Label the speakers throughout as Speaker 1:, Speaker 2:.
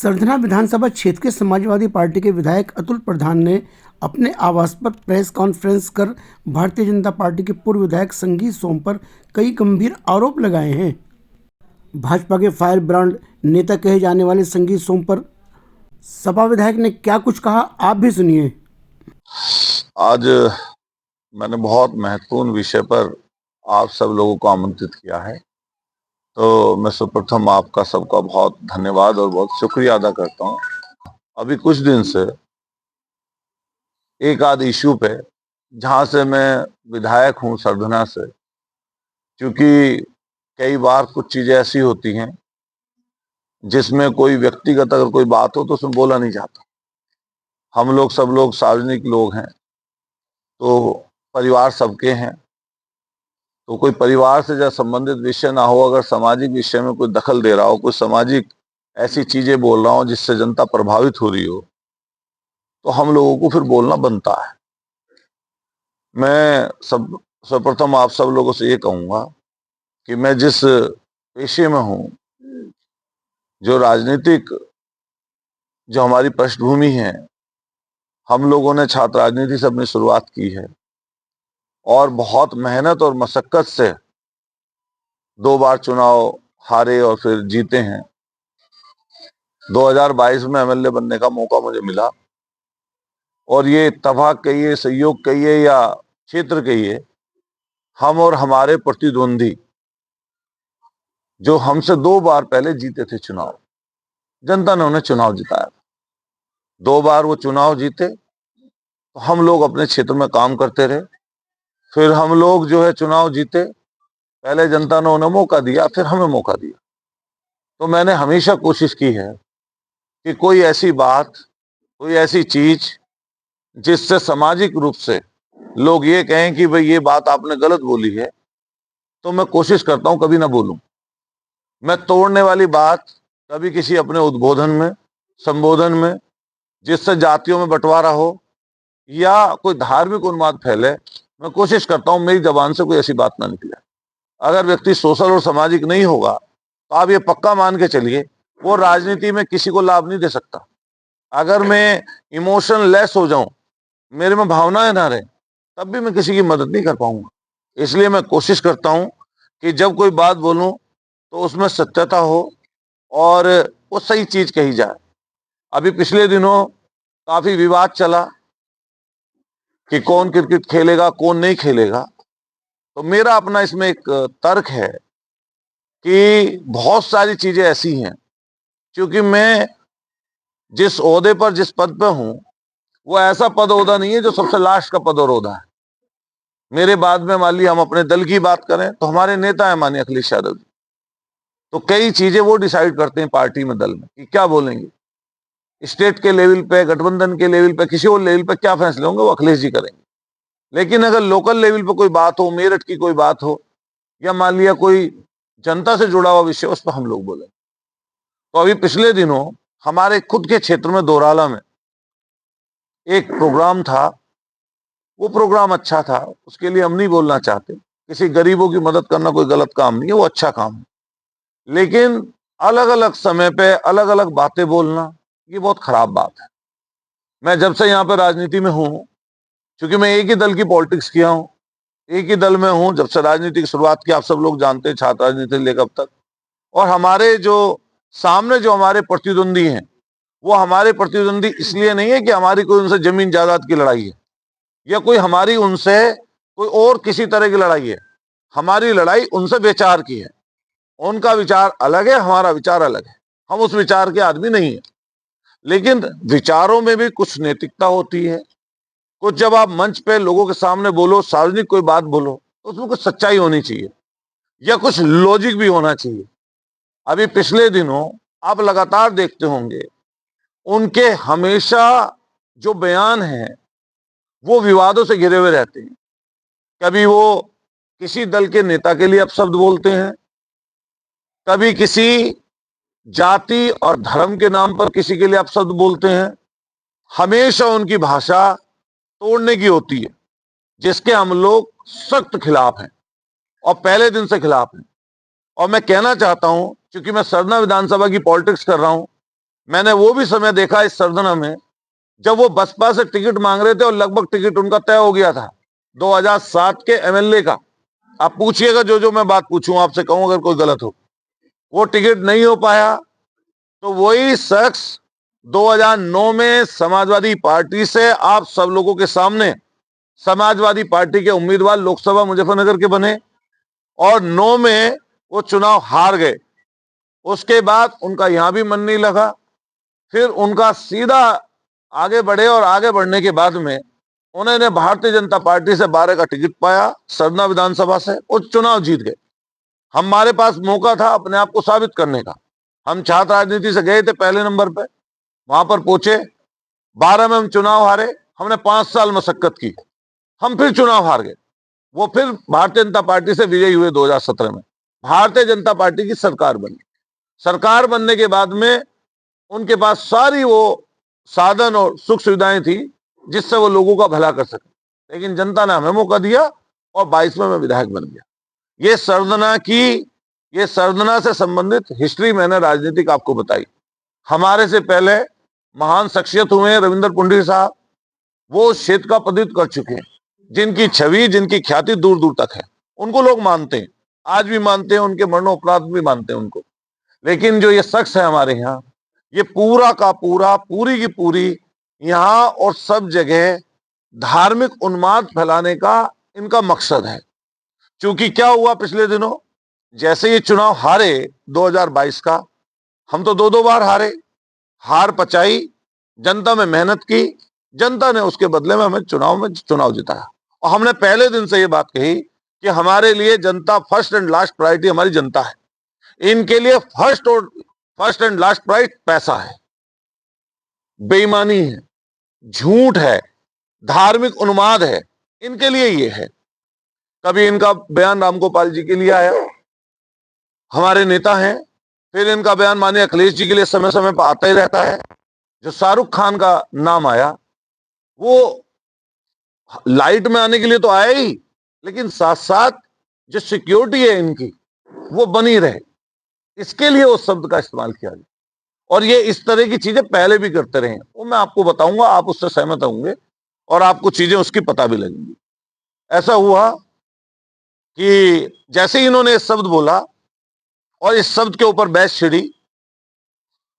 Speaker 1: सरधना विधानसभा क्षेत्र के समाजवादी पार्टी के विधायक अतुल प्रधान ने अपने आवास पर प्रेस कॉन्फ्रेंस कर भारतीय जनता पार्टी के पूर्व विधायक संगीत सोम पर कई गंभीर आरोप लगाए हैं। भाजपा के फायर ब्रांड नेता कहे जाने वाले संगीत सोम पर सपा विधायक ने क्या कुछ कहा, आप भी सुनिए।
Speaker 2: आज मैंने बहुत महत्वपूर्ण विषय पर आप सब लोगों को आमंत्रित किया है, तो मैं सर्वप्रथम आपका सबका बहुत धन्यवाद और बहुत शुक्रिया अदा करता हूं। अभी कुछ दिन से एक आध इश्यू पे, जहां से मैं विधायक हूं सरधना से, क्योंकि कई बार कुछ चीजें ऐसी होती हैं जिसमें कोई व्यक्तिगत अगर कोई बात हो तो उसमें बोला नहीं जाता। हम लोग सब लोग सार्वजनिक लोग हैं, तो परिवार सबके हैं, तो कोई परिवार से जब संबंधित विषय ना हो, अगर सामाजिक विषय में कोई दखल दे रहा हो, कोई सामाजिक ऐसी चीजें बोल रहा हो जिससे जनता प्रभावित हो रही हो, तो हम लोगों को फिर बोलना बनता है। मैं सर्वप्रथम आप सब लोगों से ये कहूंगा कि मैं जिस पेशे में हूं, जो राजनीतिक जो हमारी पृष्ठभूमि है, हम लोगों ने छात्र राजनीति से अपनी शुरुआत की है और बहुत मेहनत और मशक्कत से 2 बार चुनाव हारे और फिर जीते हैं। 2022 में एमएलए बनने का मौका मुझे मिला और ये इत्तेफाक कहिए, सहयोग कहिए या क्षेत्र कहिए, हम और हमारे प्रतिद्वंदी जो हमसे 2 बार पहले जीते थे चुनाव, जनता ने उन्हें चुनाव जिताया। 2 बार वो चुनाव जीते तो हम लोग अपने क्षेत्र में काम करते रहे। फिर हम लोग जो है चुनाव जीते, पहले जनता ने उन्हें मौका दिया, फिर हमें मौका दिया। तो मैंने हमेशा कोशिश की है कि कोई ऐसी बात, कोई ऐसी चीज जिससे सामाजिक रूप से लोग ये कहें कि भाई ये बात आपने गलत बोली है, तो मैं कोशिश करता हूं कभी ना बोलूं। मैं तोड़ने वाली बात कभी किसी अपने उद्बोधन में, संबोधन में, जिससे जातियों में बंटवारा हो या कोई धार्मिक उन्माद फैले, मैं कोशिश करता हूं मेरी जबान से कोई ऐसी बात ना निकले। अगर व्यक्ति सोशल और सामाजिक नहीं होगा तो आप ये पक्का मान के चलिए वो राजनीति में किसी को लाभ नहीं दे सकता। अगर मैं इमोशन लेस हो जाऊं, मेरे में भावनाएं ना रहे, तब भी मैं किसी की मदद नहीं कर पाऊंगा। इसलिए मैं कोशिश करता हूं कि जब कोई बात बोलूं तो उसमें सत्यता हो और वो सही चीज कही जाए। अभी पिछले दिनों काफी विवाद चला कि कौन क्रिकेट खेलेगा, कौन नहीं खेलेगा। तो मेरा अपना इसमें एक तर्क है कि बहुत सारी चीजें ऐसी हैं, क्योंकि मैं जिस ओहदे पर, जिस पद पर हूं, वो ऐसा पद ओहदा नहीं है जो सबसे लास्ट का पद और ओहदा है। मेरे बाद में मान लीजिए हम अपने दल की बात करें तो हमारे नेता है माननीय अखिलेश यादव जी, तो कई चीजें वो डिसाइड करते हैं पार्टी में, दल में, कि क्या बोलेंगे। स्टेट के लेवल पे, गठबंधन के लेवल पे, किसी और लेवल पे क्या फैसले होंगे वो अखिलेश जी करेंगे। लेकिन अगर लोकल लेवल पे कोई बात हो, मेरठ की कोई बात हो या मान लिया कोई जनता से जुड़ा हुआ विषय, उस पर हम लोग बोले। तो अभी पिछले दिनों हमारे खुद के क्षेत्र में दोराला में एक प्रोग्राम था। वो प्रोग्राम अच्छा था, उसके लिए हम नहीं बोलना चाहते। किसी गरीबों की मदद करना कोई गलत काम नहीं है, वो अच्छा काम है। लेकिन अलग अलग समय पे अलग अलग बातें बोलना, ये बहुत खराब बात है। मैं जब से यहाँ पे राजनीति में हूं, क्योंकि मैं एक ही दल की पॉलिटिक्स किया हूं, एक ही दल में हूं जब से राजनीति की शुरुआत की, आप सब लोग जानते हैं, छात्र राजनीति लेकर अब तक। और हमारे जो सामने जो हमारे प्रतिद्वंदी हैं, वो हमारे प्रतिद्वंदी इसलिए नहीं है कि हमारी कोई उनसे जमीन जायदाद की लड़ाई है या कोई हमारी उनसे कोई और किसी तरह की लड़ाई है। हमारी लड़ाई उनसे विचार की है। उनका विचार अलग है, हमारा विचार अलग है। हम उस विचार के आदमी नहीं है, लेकिन विचारों में भी कुछ नैतिकता होती है। कुछ जब आप मंच पे लोगों के सामने बोलो, सार्वजनिक कोई बात बोलो, तो उसमें कुछ सच्चाई होनी चाहिए या कुछ लॉजिक भी होना चाहिए। अभी पिछले दिनों आप लगातार देखते होंगे, उनके हमेशा जो बयान हैं वो विवादों से घिरे हुए रहते हैं। कभी वो किसी दल के नेता के लिए अपशब्द बोलते हैं, कभी किसी जाति और धर्म के नाम पर किसी के लिए अपशब्द बोलते हैं। हमेशा उनकी भाषा तोड़ने की होती है, जिसके हम लोग सख्त खिलाफ हैं और पहले दिन से खिलाफ हैं। और मैं कहना चाहता हूं, क्योंकि मैं सरना विधानसभा की पॉलिटिक्स कर रहा हूं, मैंने वो भी समय देखा इस सरदना में जब वो बसपा से टिकट मांग रहे थे और लगभग टिकट उनका तय हो गया था 2007 के एमएलए का। आप पूछिएगा, जो जो मैं बात पूछूं आपसे कहूं अगर कोई गलत हो। वो टिकट नहीं हो पाया तो वही शख्स 2009 में समाजवादी पार्टी से आप सब लोगों के सामने समाजवादी पार्टी के उम्मीदवार लोकसभा मुजफ्फरनगर के बने और 9 में वो चुनाव हार गए। उसके बाद उनका यहां भी मन नहीं लगा, फिर उनका सीधा आगे बढ़े और आगे बढ़ने के बाद में उन्होंने भारतीय जनता पार्टी से 12 का टिकट पाया सरना विधानसभा से और चुनाव जीत गए। हमारे पास मौका था अपने आप को साबित करने का। हम छात्र राजनीति से गए थे पहले नंबर पे, वहां पर पहुंचे, 12 में हम चुनाव हारे, हमने 5 साल मशक्कत की, हम फिर चुनाव हार गए। वो फिर भारतीय जनता पार्टी से विजयी हुए 2017 में, भारतीय जनता पार्टी की सरकार बनी। सरकार बनने के बाद में उनके पास सारी वो साधन और सुख सुविधाएं थी जिससे वो लोगों का भला कर सके, लेकिन जनता ने हमें मौका दिया और 22 में मैं विधायक बन गया। ये सरदना से संबंधित हिस्ट्री मैंने राजनीतिक आपको बताई। हमारे से पहले महान शख्सियत हुए रविंद्र पुंडरी साहब, वो उस क्षेत्र का प्रतिनिधित्व कर चुके हैं, जिनकी छवि जिनकी ख्याति दूर दूर तक है। उनको लोग मानते हैं, आज भी मानते हैं, उनके मरणोपरांत भी मानते हैं उनको। लेकिन जो ये शख्स है हमारे यहाँ, ये पूरा का पूरा पूरी की पूरी यहाँ और सब जगह धार्मिक उन्माद फैलाने का इनका मकसद है। क्योंकि क्या हुआ पिछले दिनों, जैसे ये चुनाव हारे 2022 का, हम तो 2-2 बार हारे, हार पचाई, जनता में मेहनत की, जनता ने उसके बदले में हमें चुनाव जिताया। और हमने पहले दिन से ये बात कही कि हमारे लिए जनता फर्स्ट एंड लास्ट प्रायोरिटी हमारी जनता है। इनके लिए फर्स्ट एंड लास्ट प्राइस पैसा है, बेईमानी है, झूठ है, धार्मिक उन्माद है, इनके लिए ये है। कभी इनका बयान रामगोपाल जी के लिए आया, हमारे नेता हैं, फिर इनका बयान माननीय अखिलेश जी के लिए समय समय पर आता ही रहता है। जो शाहरुख खान का नाम आया, वो लाइट में आने के लिए तो आया ही, लेकिन साथ साथ जो सिक्योरिटी है इनकी वो बनी रहे, इसके लिए उस शब्द का इस्तेमाल किया गया। और ये इस तरह की चीजें पहले भी करते रहे, वो मैं आपको बताऊंगा, आप उससे सहमत होंगे और आपको चीजें उसकी पता भी लगेंगी। ऐसा हुआ कि जैसे ही इन्होंने इस शब्द बोला और इस शब्द के ऊपर बहस छिड़ी,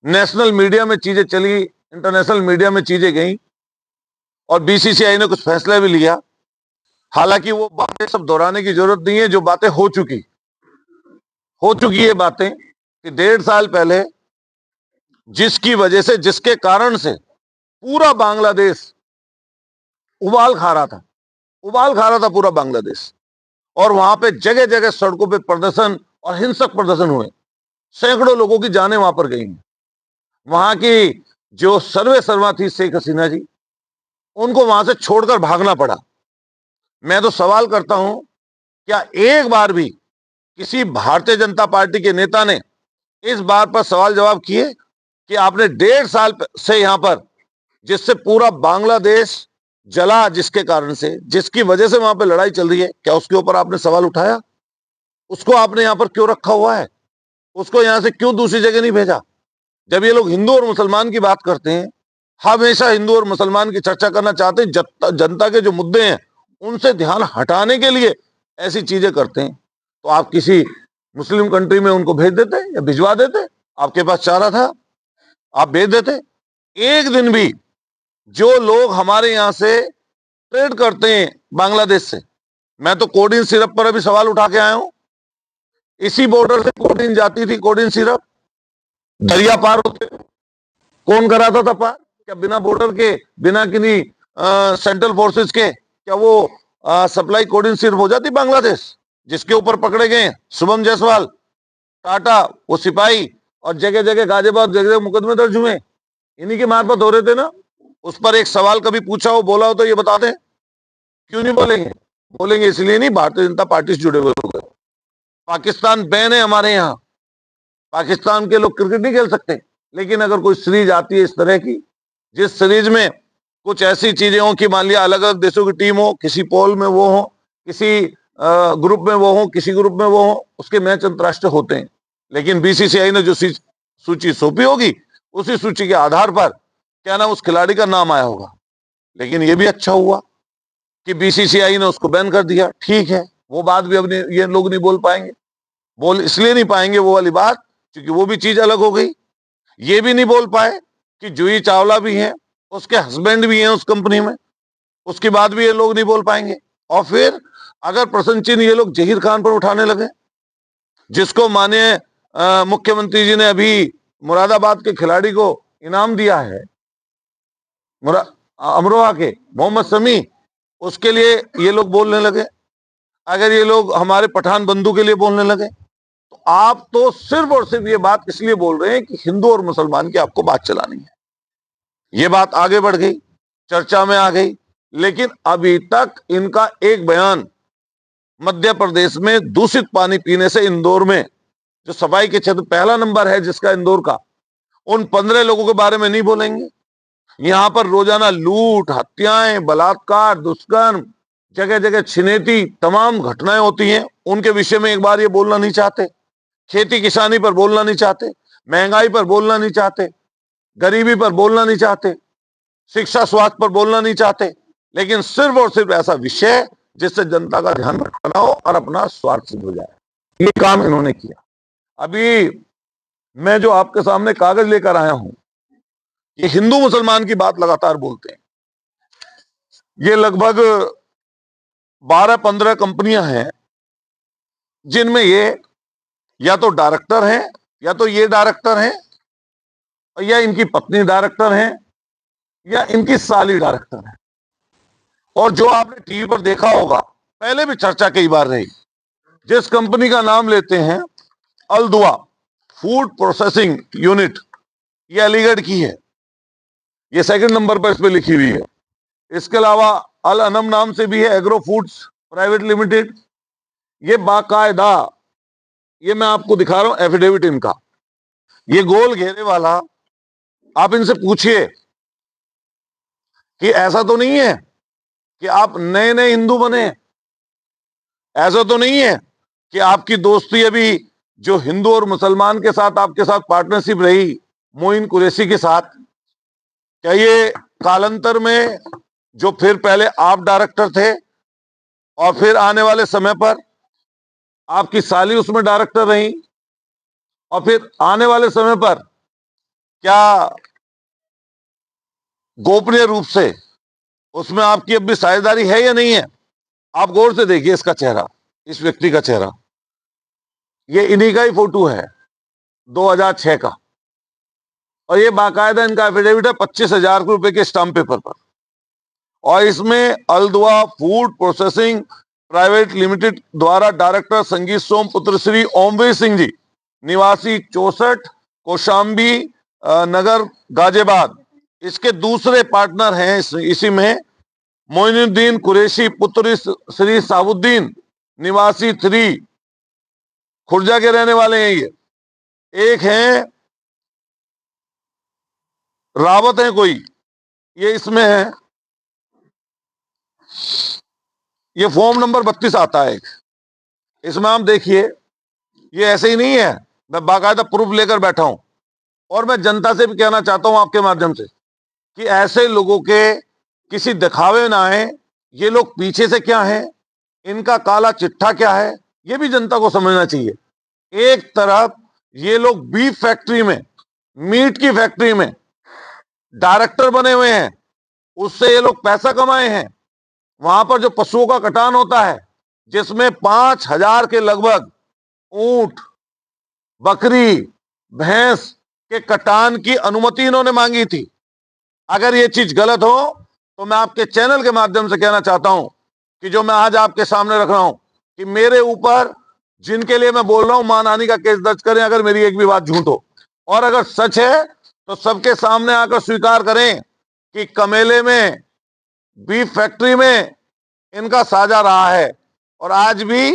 Speaker 2: नेशनल मीडिया में चीजें चली, इंटरनेशनल मीडिया में चीजें गई और बीसीसीआई ने कुछ फैसला भी लिया। हालांकि वो बातें सब दोहराने की जरूरत नहीं है, जो बातें हो चुकी ये बातें कि 1.5 साल पहले जिसकी वजह से, जिसके कारण से पूरा बांग्लादेश उबाल खा रहा था पूरा बांग्लादेश, और वहां पे जगह जगह सड़कों पे प्रदर्शन और हिंसक प्रदर्शन हुए, सैकड़ों लोगों की जानें वहां पर गई हैं। वहां की जो सर्वे सर्वा थी शेख हसीना जी, उनको वहां से छोड़कर भागना पड़ा। मैं तो सवाल करता हूं, क्या एक बार भी किसी भारतीय जनता पार्टी के नेता ने इस बात पर सवाल जवाब किए कि आपने 1.5 साल से यहां पर, जिससे पूरा बांग्लादेश जला, जिसके कारण से, जिसकी वजह से वहां पर लड़ाई चल रही है, क्या उसके ऊपर आपने सवाल उठाया? उसको आपने यहां पर क्यों रखा हुआ है? उसको यहां से क्यों दूसरी जगह नहीं भेजा? जब ये लोग हिंदू और मुसलमान की बात करते हैं, हमेशा हिंदू और मुसलमान की चर्चा करना चाहते हैं, जनता के जो मुद्दे हैं उनसे ध्यान हटाने के लिए ऐसी चीजें करते हैं। तो आप किसी मुस्लिम कंट्री में उनको भेज देते या भिजवा देते, आपके पास चारा था, आप भेज देते। एक दिन भी जो लोग हमारे यहां से ट्रेड करते हैं बांग्लादेश से, मैं तो कोडीन सिरप पर अभी सवाल उठा के आया हूं, इसी बॉर्डर से कोडीन जाती थी, कोडीन सिरप दरिया पार होते, कौन कराता था पार? क्या बिना बॉर्डर के, बिना किन्हीं सेंट्रल फोर्सेस के क्या वो सप्लाई कोडीन सिरप हो जाती बांग्लादेश? जिसके ऊपर पकड़े गए शुभम जायसवाल, टाटा, वो सिपाही, और जगह जगह गाजियाबाद जगह मुकदमे दर्ज हुए, इन्हीं के मार्फत हो रहे थे ना। उस पर एक सवाल कभी पूछा हो, बोला हो तो ये बता दें। क्यों नहीं बोलेंगे? बोलेंगे इसलिए नहीं, भारतीय जनता पार्टी से जुड़े हुए लोग हैं। पाकिस्तान बैन है हमारे यहाँ, पाकिस्तान के लोग क्रिकेट नहीं खेल सकते, लेकिन अगर कोई सीरीज आती है इस तरह की, जिस सीरीज में कुछ ऐसी चीजें हो कि मान लिया अलग अलग देशों की टीम हो, किसी पोल में वो हो, किसी ग्रुप में वो हो, किसी ग्रुप में वो हो, उसके मैच अंतरराष्ट्रीय होते हैं। लेकिन बीसीसीआई ने जो सूची सौंपी होगी उसी सूची के आधार पर क्या नाम उस खिलाड़ी का नाम आया होगा। लेकिन यह भी अच्छा हुआ कि बीसीसीआई ने उसको बैन कर दिया। ठीक है, वो बात भी अब ये लोग नहीं बोल पाएंगे। बोल इसलिए नहीं पाएंगे वो वाली बात क्योंकि वो भी चीज अलग हो गई। ये भी नहीं बोल पाए कि जूही चावला भी है, उसके हस्बैंड भी हैं उस कंपनी में, उसकी बात भी ये लोग नहीं बोल पाएंगे। और फिर अगर प्रसन्नचिन्ह ये लोग जहीर खान पर उठाने लगे, जिसको माननीय मुख्यमंत्री जी ने अभी मुरादाबाद के खिलाड़ी को इनाम दिया है, अमरोहा के मोहम्मद शमी, उसके लिए ये लोग बोलने लगे। अगर ये लोग हमारे पठान बंधु के लिए बोलने लगे तो आप तो सिर्फ और सिर्फ ये बात इसलिए बोल रहे हैं कि हिंदू और मुसलमान की आपको बात चलानी है। ये बात आगे बढ़ गई, चर्चा में आ गई, लेकिन अभी तक इनका एक बयान मध्य प्रदेश में दूषित पानी पीने से इंदौर में जो सफाई के क्षेत्र पहला नंबर है जिसका इंदौर का, उन 15 लोगों के बारे में नहीं बोलेंगे। यहां पर रोजाना लूट, हत्याएं, बलात्कार, दुष्कर्म, जगह जगह छिनेती तमाम घटनाएं होती हैं, उनके विषय में एक बार ये बोलना नहीं चाहते। खेती किसानी पर बोलना नहीं चाहते, महंगाई पर बोलना नहीं चाहते, गरीबी पर बोलना नहीं चाहते, शिक्षा स्वास्थ्य पर बोलना नहीं चाहते, लेकिन सिर्फ और सिर्फ ऐसा विषय जिससे जनता का ध्यान भटकाना हो और अपना स्वार्थ सिद्ध हो जाए, ये काम इन्होंने किया। अभी मैं जो आपके सामने कागज लेकर आया हूं, ये हिंदू मुसलमान की बात लगातार बोलते हैं। ये लगभग 12-15 कंपनियां हैं जिनमें ये या तो डायरेक्टर हैं, या तो ये डायरेक्टर हैं, या इनकी पत्नी डायरेक्टर हैं, या इनकी साली डायरेक्टर है। और जो आपने टीवी पर देखा होगा, पहले भी चर्चा कई बार रही, जिस कंपनी का नाम लेते हैं अल दुआ फूड प्रोसेसिंग यूनिट, ये अलीगढ़ की है, ये सेकंड नंबर पर इस पे लिखी हुई है। इसके अलावा अल अनम नाम से भी है एग्रो फूड्स प्राइवेट लिमिटेड। ये बाकायदा, ये मैं आपको दिखा रहा हूं एफिडेविट इनका, ये गोल घेरे वाला। आप इनसे पूछिए कि ऐसा तो नहीं है कि आप नए नए हिंदू बने, ऐसा तो नहीं है कि आपकी दोस्ती अभी जो हिंदू और मुसलमान के साथ आपके साथ पार्टनरशिप रही मोइन कुरैशी के साथ, क्या ये कालांतर में जो फिर पहले आप डायरेक्टर थे और फिर आने वाले समय पर आपकी साली उसमें डायरेक्टर रही और फिर आने वाले समय पर क्या गोपनीय रूप से उसमें आपकी अब भी साझेदारी है या नहीं है? आप गौर से देखिए इसका चेहरा, इस व्यक्ति का चेहरा, ये इन्हीं का ही फोटो है 2006 का, और ये बाकायदा इनका एफिडेविट है 25,000 रुपए के स्टाम्प पेपर पर। और इसमें अलदुआ फूड प्रोसेसिंग प्राइवेट लिमिटेड द्वारा डायरेक्टर संगीत सोम पुत्र श्री ओमवीर सिंह जी, निवासी 64 कौशाम्बी नगर गाजियाबाद, इसके दूसरे पार्टनर हैं इसी में मोइनुद्दीन कुरैशी पुत्र श्री साबुद्दीन, निवासी 3 खुर्जा के रहने वाले हैं। ये एक हैं रावत है कोई, ये इसमें है, ये फॉर्म नंबर 32 आता है एक, इसमें आप देखिए, ये ऐसे ही नहीं है, मैं बाकायदा प्रूफ लेकर बैठा हूं। और मैं जनता से भी कहना चाहता हूं आपके माध्यम से कि ऐसे लोगों के किसी दिखावे ना आए, ये लोग पीछे से क्या हैं, इनका काला चिट्ठा क्या है, ये भी जनता को समझना चाहिए। एक तरफ ये लोग बीफ फैक्ट्री में, मीट की फैक्ट्री में डायरेक्टर बने हुए हैं, उससे ये लोग पैसा कमाए हैं। वहां पर जो पशुओं का कटान होता है, जिसमें 5,000 के लगभग ऊंट, बकरी, भैंस के कटान की अनुमति इन्होंने मांगी थी। अगर ये चीज गलत हो तो मैं आपके चैनल के माध्यम से कहना चाहता हूं कि जो मैं आज आपके सामने रख रहा हूं कि मेरे ऊपर जिनके लिए मैं बोल रहा हूं मानहानि का केस दर्ज करें अगर मेरी एक भी बात झूठ हो, और अगर सच है तो सबके सामने आकर स्वीकार करें कि कमेले में बीफ फैक्ट्री में इनका साझा रहा है और आज भी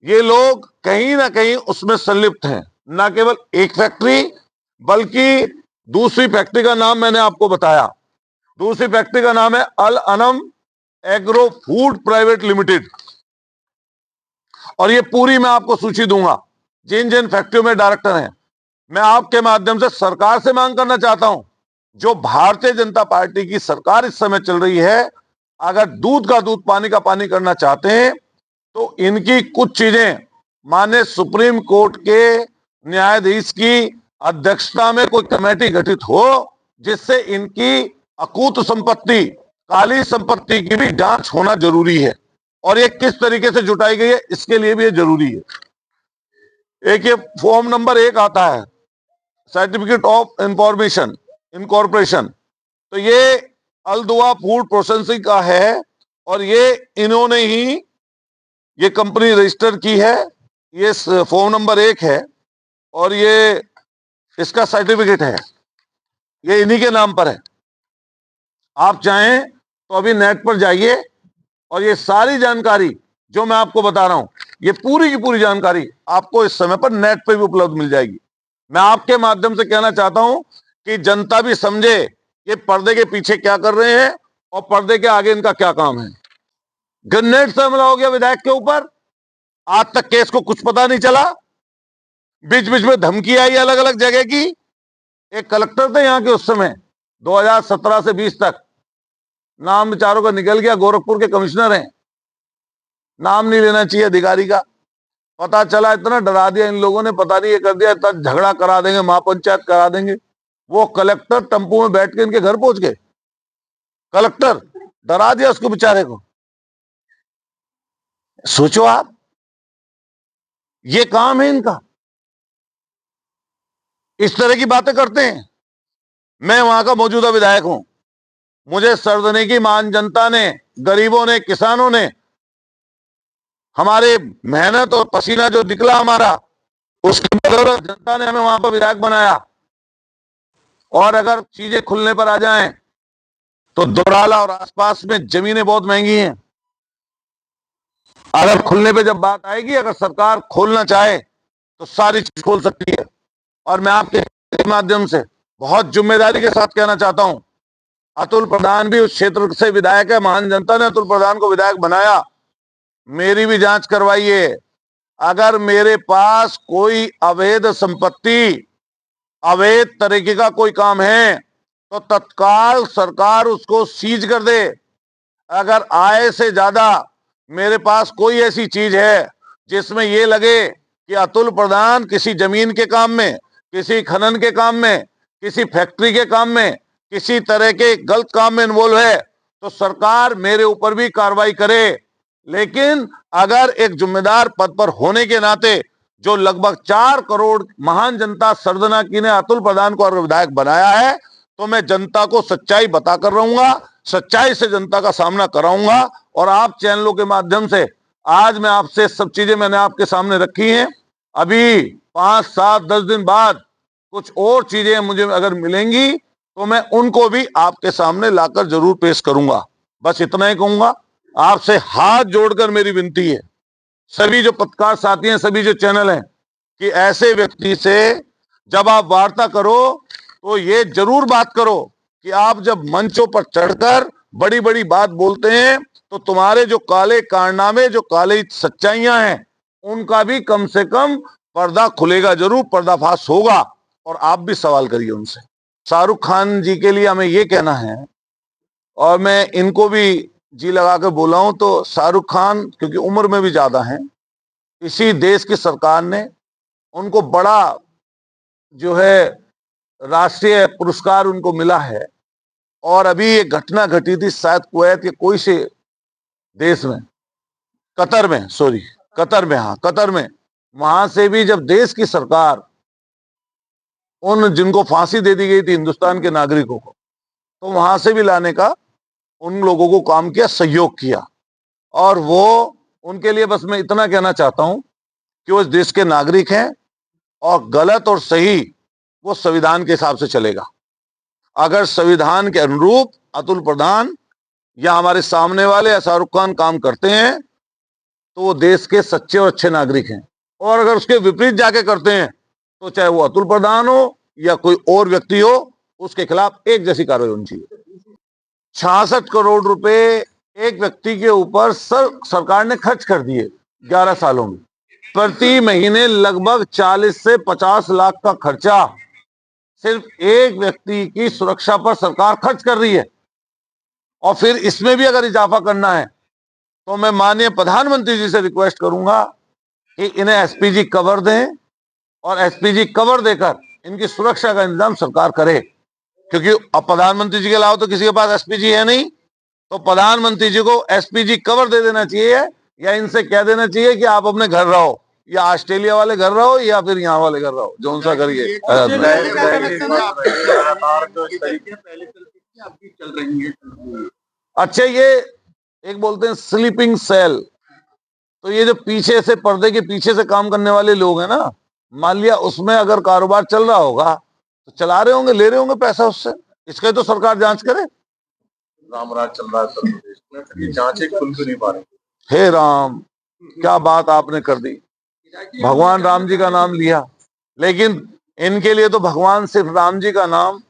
Speaker 2: ये लोग कहीं ना कहीं उसमें संलिप्त हैं। न केवल एक फैक्ट्री बल्कि दूसरी फैक्ट्री का नाम मैंने आपको बताया, दूसरी फैक्ट्री का नाम है Al Anam agro food private limited, और ये पूरी मैं आपको सूची दूंगा जिन जिन फैक्ट्रियों में डायरेक्टर हैं। मैं आपके माध्यम से सरकार से मांग करना चाहता हूं, जो भारतीय जनता पार्टी की सरकार इस समय चल रही है, अगर दूध का दूध पानी का पानी करना चाहते हैं तो इनकी कुछ चीजें माननीय सुप्रीम कोर्ट के न्यायाधीश की अध्यक्षता में कोई कमेटी गठित हो, जिससे इनकी अकूत संपत्ति, काली संपत्ति की भी जांच होना जरूरी है। और ये किस तरीके से जुटाई गई है, इसके लिए भी ये जरूरी है। एक ये फॉर्म नंबर 1 आता है, सर्टिफिकेट ऑफ इंफॉर्मेशन इनकॉर्पोरेशन, तो ये अल्दुआ फूड प्रोसेसिंग का है और ये इन्होंने ही ये कंपनी रजिस्टर की है। ये फॉर्म नंबर 1 है और ये इसका सर्टिफिकेट है, ये इन्हीं के नाम पर है। आप चाहें तो अभी नेट पर जाइए और ये सारी जानकारी जो मैं आपको बता रहा हूं, ये पूरी की पूरी जानकारी आपको इस समय पर नेट पर भी उपलब्ध मिल जाएगी। मैं आपके माध्यम से कहना चाहता हूं कि जनता भी समझे ये पर्दे के पीछे क्या कर रहे हैं और पर्दे के आगे इनका क्या काम है। ग्रेनेड से हमला हो गया विधायक के ऊपर, आज तक केस को कुछ पता नहीं चला। बीच बीच में धमकी आई अलग अलग जगह की। एक कलेक्टर थे यहाँ के उस समय 2017 से 20 तक, नाम बेचारों का निकल गया, गोरखपुर के कमिश्नर हैं, नाम नहीं लेना चाहिए अधिकारी का। पता चला, इतना डरा दिया इन लोगों ने, पता नहीं ये कर दिया, इतना झगड़ा करा देंगे, महापंचायत करा देंगे। वो कलेक्टर टेम्पो में बैठ के इनके घर पहुंच गए, कलेक्टर डरा दिया उसको बेचारे को। सोचो आप, ये काम है इनका, इस तरह की बातें करते हैं। मैं वहां का मौजूदा विधायक हूं, मुझे सर्दने की मान जनता ने, गरीबों ने, किसानों ने, हमारे मेहनत और पसीना जो निकला हमारा, उसकी बदौलत जनता ने हमें वहां पर विधायक बनाया। और अगर चीजें खुलने पर आ जाएं तो दोराला और आसपास में जमीनें बहुत महंगी हैं। अगर खुलने पे जब बात आएगी, अगर सरकार खोलना चाहे तो सारी चीज खोल सकती है। और मैं आपके माध्यम से बहुत जिम्मेदारी के साथ कहना चाहता हूं, अतुल प्रधान भी उस क्षेत्र से विधायक है, महान जनता ने अतुल प्रधान को विधायक बनाया। मेरी भी जांच करवाइए, अगर मेरे पास कोई अवैध संपत्ति, अवैध तरीके का कोई काम है तो तत्काल सरकार उसको सीज कर दे। अगर आय से ज्यादा मेरे पास कोई ऐसी चीज है जिसमें यह लगे कि अतुल प्रधान किसी जमीन के काम में, किसी खनन के काम में, किसी फैक्ट्री के काम में, किसी तरह के गलत काम में इन्वॉल्व है, तो सरकार मेरे ऊपर भी कार्रवाई करे। लेकिन अगर एक जिम्मेदार पद पर होने के नाते, जो लगभग 4 करोड़ महान जनता सर्दना की ने अतुल प्रधान को विधायक बनाया है, तो मैं जनता को सच्चाई बताकर रहूंगा, सच्चाई से जनता का सामना कराऊंगा। और आप चैनलों के माध्यम से आज मैं आपसे सब चीजें मैंने आपके सामने रखी हैं। अभी 5, 7, 10 दिन बाद कुछ और चीजें मुझे अगर मिलेंगी तो मैं उनको भी आपके सामने लाकर जरूर पेश करूंगा। बस इतना ही कहूंगा, आपसे हाथ जोड़कर मेरी विनती है, सभी जो पत्रकार साथी हैं, सभी जो चैनल हैं, कि ऐसे व्यक्ति से जब आप वार्ता करो तो ये जरूर बात करो कि आप जब मंचों पर चढ़कर बड़ी बड़ी बात बोलते हैं तो तुम्हारे जो काले कारनामे, जो काली सच्चाइयां हैं, उनका भी कम से कम पर्दा खुलेगा, जरूर पर्दाफाश होगा। और आप भी सवाल करिए उनसे। शाहरुख खान जी के लिए हमें ये कहना है, और मैं इनको भी जी लगा कर बोला हूं, तो शाहरुख खान क्योंकि उम्र में भी ज्यादा हैं, इसी देश की सरकार ने उनको बड़ा जो है राष्ट्रीय पुरस्कार उनको मिला है। और अभी ये घटना घटी थी शायद कुवैत के कोई से देश में, कतर में, सॉरी कतर में, हाँ कतर में, वहां से भी जब देश की सरकार उन जिनको फांसी दे दी गई थी हिंदुस्तान के नागरिकों को, तो वहां से भी लाने का उन लोगों को काम किया, सहयोग किया। और वो उनके लिए बस मैं इतना कहना चाहता हूं कि वो इस देश के नागरिक हैं और गलत और सही वो संविधान के हिसाब से चलेगा। अगर संविधान के अनुरूप अतुल प्रधान या हमारे सामने वाले या शाहरुख खान काम करते हैं तो वो देश के सच्चे और अच्छे नागरिक हैं। और अगर उसके विपरीत जाके करते हैं तो चाहे वो अतुल प्रधान हो या कोई और व्यक्ति हो, उसके खिलाफ एक जैसी कार्रवाई होनी चाहिए। 66 करोड़ रुपए एक व्यक्ति के ऊपर सरकार ने खर्च कर दिए 11 सालों में। प्रति महीने लगभग 40 से 50 लाख का खर्चा सिर्फ एक व्यक्ति की सुरक्षा पर सरकार खर्च कर रही है। और फिर इसमें भी अगर इजाफा करना है तो मैं माननीय प्रधानमंत्री जी से रिक्वेस्ट करूंगा कि इन्हें एसपीजी कवर दें और एसपीजी कवर देकर इनकी सुरक्षा का इंतजाम सरकार करे, क्योंकि अब प्रधानमंत्री जी के अलावा तो किसी के पास एसपीजी है नहीं। तो प्रधानमंत्री जी को एसपीजी कवर दे देना चाहिए या इनसे कह देना चाहिए कि आप अपने घर रहो, या ऑस्ट्रेलिया वाले घर रहो या फिर यहाँ वाले घर रहो, जो उनसा करिए। अच्छा, ये एक बोलते हैं स्लीपिंग सेल, तो ये जो पीछे से पर्दे के पीछे से काम करने वाले लोग हैं ना, मान लिया उसमें अगर कारोबार चल रहा होगा तो चला रहे होंगे, ले रहे होंगे पैसा उससे, इसका तो सरकार जांच करे।
Speaker 3: रामराज चल रहा है उत्तर प्रदेश में, फिर ये जांच खुल भी नहीं पा रही।
Speaker 2: हे राम, क्या बात आपने कर दी। भगवान राम जी का नाम लिया, लेकिन इनके लिए तो भगवान सिर्फ राम जी का नाम,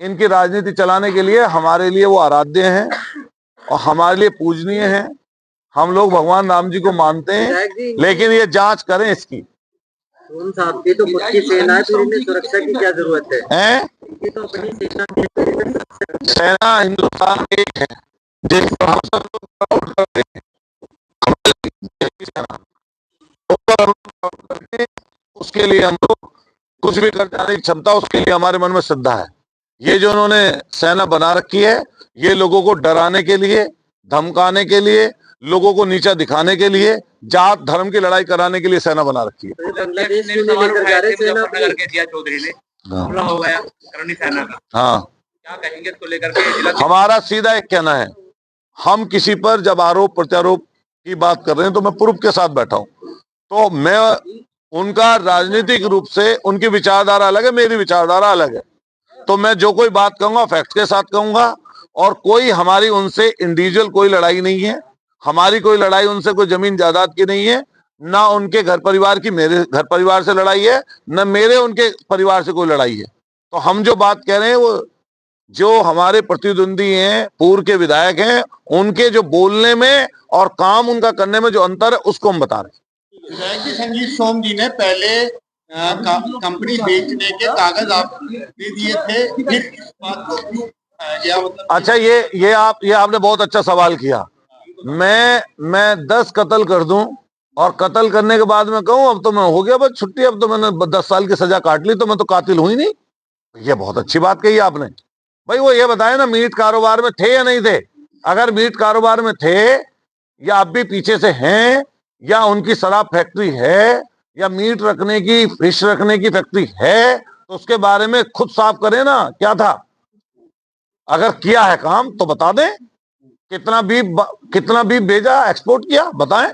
Speaker 2: इनकी राजनीति चलाने के लिए हमारे लिए वो आराध्य हैं और हमारे लिए पूजनीय हैं। हम लोग भगवान राम जी को मानते हैं, लेकिन ये जांच करें इसकी।
Speaker 4: साहब की तो खुद की सेना है, फिर इन्हें सुरक्षा की क्या जरूरत है? इनकी तो अपनी
Speaker 2: सेना हिंदुस्तान एक है, जिस पर हम सब लोग प्राउड करते हैं। उसके लिए हम लोग कुछ भी कर जाने की क्षमता, उसके लिए हमारे मन में श्रद्धा है। ये जो उन्होंने सेना बना रखी है, ये लोगों को डराने के लिए, धमकाने के लिए, लोगों को नीचा दिखाने के लिए, जात धर्म की लड़ाई कराने के लिए सेना बना रखी है। हाँ,
Speaker 5: क्या कहेंगे इसको लेकर के?
Speaker 2: हमारा सीधा एक कहना है, हम किसी पर जब आरोप प्रत्यारोप की बात कर रहे हैं तो मैं प्रूफ के साथ बैठा हूं, तो मैं उनका राजनीतिक रूप से उनकी विचारधारा अलग है, मेरी विचारधारा अलग है, तो मैं जो कोई बात कहूंगा फैक्ट के साथ कहूंगा। और कोई हमारी उनसे इंडिविजुअल कोई लड़ाई नहीं है, हमारी कोई लड़ाई उनसे कोई जमीन जायदाद की नहीं है, ना उनके घर परिवार की मेरे घर परिवार से लड़ाई है, न मेरे उनके परिवार से कोई लड़ाई है। तो हम जो बात कह रहे हैं वो जो हमारे प्रतिद्वंदी हैं, पूर्व के विधायक हैं, उनके जो बोलने में और काम उनका करने में जो अंतर है उसको हम बता रहे हैं।
Speaker 6: विधायक जी, संजीव सोम जी ने पहले कंपनी बेचने के कागज आप दे दिए थे, फिर इस बात को क्या मतलब?
Speaker 2: अच्छा, ये आपने बहुत अच्छा सवाल किया। मैं 10 कत्ल कर दूं और कत्ल करने के बाद में कहूं अब तो मैं हो गया बस छुट्टी, अब तो मैंने 10 साल की सजा काट ली, तो मैं तो कातिल हुई नहीं। ये बहुत अच्छी बात कही आपने। भाई वो ये बताए ना, मीट कारोबार में थे या नहीं थे? अगर मीट कारोबार में थे या अब भी पीछे से हैं, या उनकी शराब फैक्ट्री है, या मीट रखने की, फिश रखने की फैक्ट्री है, तो उसके बारे में खुद साफ करें ना, क्या था। अगर किया है काम तो बता दें, कितना भी भेजा, एक्सपोर्ट किया, बताएं।